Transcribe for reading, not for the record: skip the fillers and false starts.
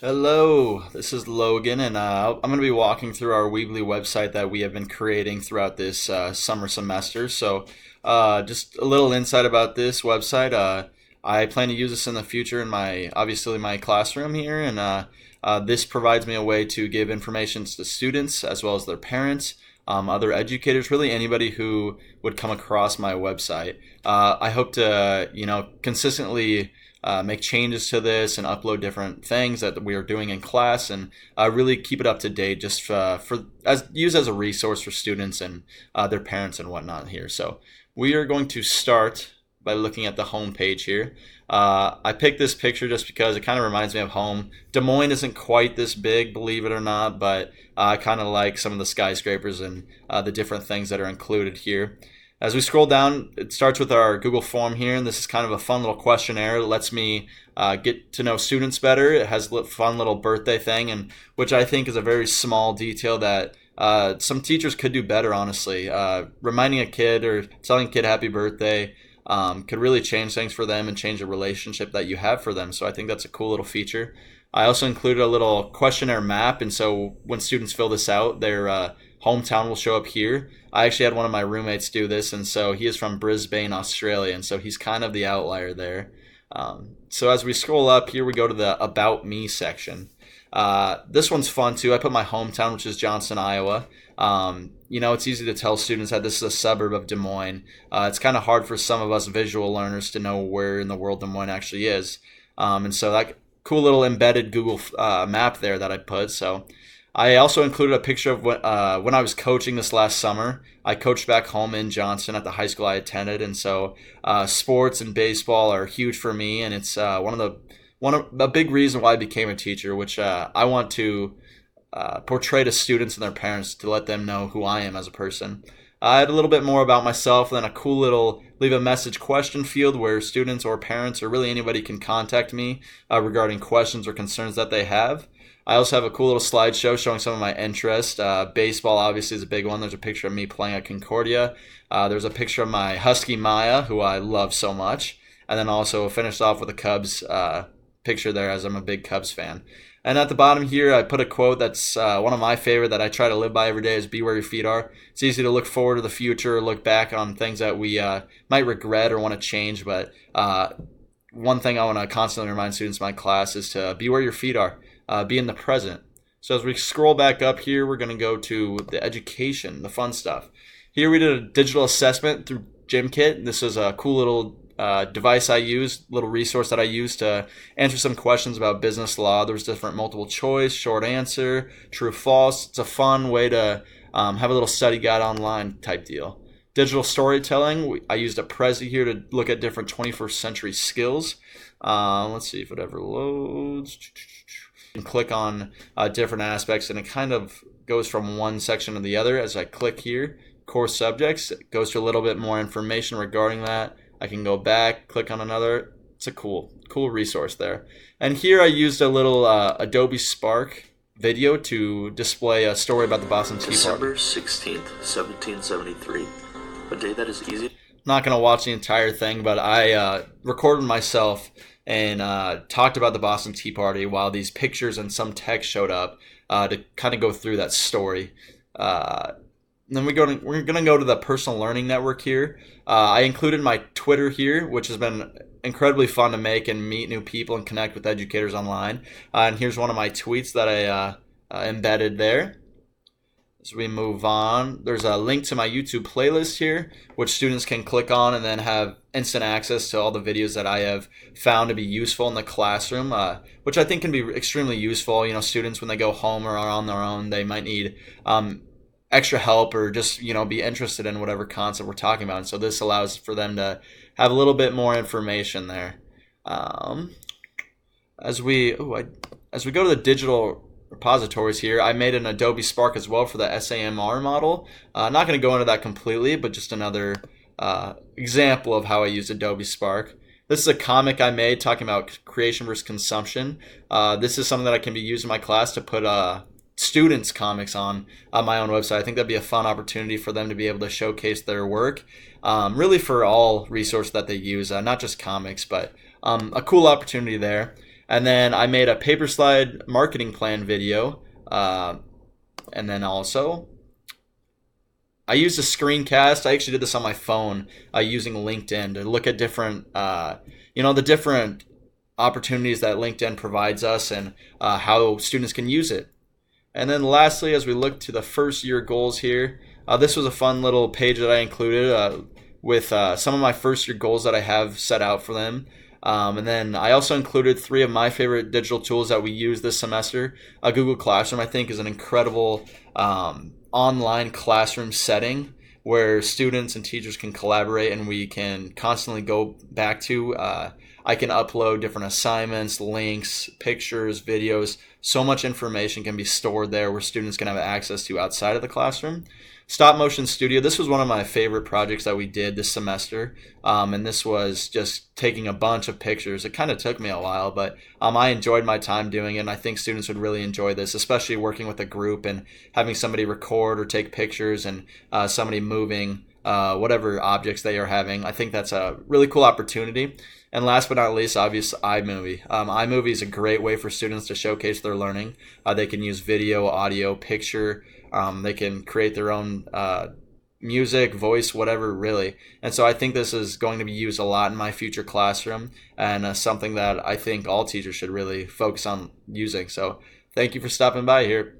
Hello, this is Logan, and I'm going to be walking through our Weebly website that we have been creating throughout this summer semester. Just a little insight about this website. I plan to use this in the future in my classroom here, and this provides me a way to give information to students as well as their parents, other educators, really anybody who would come across my website. I hope to, consistently make changes to this and upload different things that we are doing in class and really keep it up to date just for as use as a resource for students and their parents and whatnot here. So we are going to start by looking at the home page here. I picked this picture just because it kind of reminds me of home. Des Moines isn't quite this big, believe it or not, but I kind of like some of the skyscrapers and the different things that are included here. As we scroll down, it starts with our Google form here, and this is kind of a fun little questionnaire. It lets me get to know students better. It has a fun little birthday thing, and which I think is a very small detail that some teachers could do better, honestly. Reminding a kid or telling a kid happy birthday could really change things for them and change the relationship that you have for them. So I think that's a cool little feature. I also included a little questionnaire map, and so when students fill this out, their hometown will show up here. I actually had one of my roommates do this, and so he is from Brisbane, Australia, and so he's kind of the outlier there. So as we scroll up here, we go to the About Me section. This one's fun too. I put my hometown, which is Johnston, Iowa. It's easy to tell students that this is a suburb of Des Moines. It's kind of hard for some of us visual learners to know where in the world Des Moines actually is. And so that cool little embedded Google map there that I put. So I also included a picture of when I was coaching this last summer. I coached back home in Johnston at the high school I attended, and so sports and baseball are huge for me, and it's one of a big reason why I became a teacher, which I want to portray to students and their parents to let them know who I am as a person. I had a little bit more about myself, and then a cool little leave a message question field where students or parents or really anybody can contact me regarding questions or concerns that they have. I also have a cool little slideshow showing some of my interests. Baseball obviously is a big one. There's a picture of me playing at Concordia. There's a picture of my husky Maya, who I love so much. And then also finished off with a Cubs picture there, as I'm a big Cubs fan. And at the bottom here, I put a quote that's one of my favorite that I try to live by every day is be where your feet are. It's easy to look forward to the future or look back on things that we might regret or want to change. But one thing I want to constantly remind students in my class is to be where your feet are. Be in the present. So as we scroll back up here, we're going to go to the education, the fun stuff. Here we did a digital assessment through GymKit. This is a cool little device I used, little resource that I used to answer some questions about business law. There's different multiple choice, short answer, true, false. It's a fun way to have a little study guide online type deal. Digital storytelling, I used a Prezi here to look at different 21st century skills. Let's see if it ever loads. And click on different aspects, and it kind of goes from one section to the other. As I click here, core subjects, it goes to a little bit more information regarding that. I can go back, click on another. It's a cool resource there. And here I used a little Adobe Spark video to display a story about the Boston Tea Party. December 16th, 1773. A day that is easy. I'm not going to watch the entire thing, but I recorded myself and talked about the Boston Tea Party while these pictures and some text showed up to kind of go through that story. Then we're going to go to the personal learning network here. I included my Twitter here, which has been incredibly fun to make and meet new people and connect with educators online. And here's one of my tweets that I embedded there. As we move on, there's a link to my YouTube playlist here, which students can click on and then have instant access to all the videos that I have found to be useful in the classroom, which I think can be extremely useful. Students when they go home or are on their own, they might need extra help or just be interested in whatever concept we're talking about. And so this allows for them to have a little bit more information there. As we go to the digital repositories here, I made an Adobe Spark as well for the SAMR model. Not going to go into that completely, but just another example of how I use Adobe Spark. This is a comic I made talking about creation versus consumption. This is something that I can be used in my class to put students' comics on my own website. I think that'd be a fun opportunity for them to be able to showcase their work, really for all resources that they use, not just comics, but a cool opportunity there. And then I made a paper slide marketing plan video. And then also I used a screencast. I actually did this on my phone using LinkedIn to look at different, the different opportunities that LinkedIn provides us and how students can use it. And then lastly, as we look to the first year goals here, this was a fun little page that I included with some of my first year goals that I have set out for them. And then I also included 3 of my favorite digital tools that we use this semester. Google Classroom, I think, is an incredible online classroom setting where students and teachers can collaborate and we can constantly go back to. I can upload different assignments, links, pictures, videos. So much information can be stored there where students can have access to outside of the classroom. Stop Motion Studio. This was one of my favorite projects that we did this semester. And this was just taking a bunch of pictures. It kind of took me a while, but I enjoyed my time doing it. And I think students would really enjoy this, especially working with a group and having somebody record or take pictures and somebody moving whatever objects they are having. I think that's a really cool opportunity. And last but not least, obvious iMovie. iMovie is a great way for students to showcase their learning. They can use video, audio, picture. They can create their own music, voice, whatever, really. And so I think this is going to be used a lot in my future classroom and something that I think all teachers should really focus on using. So thank you for stopping by here.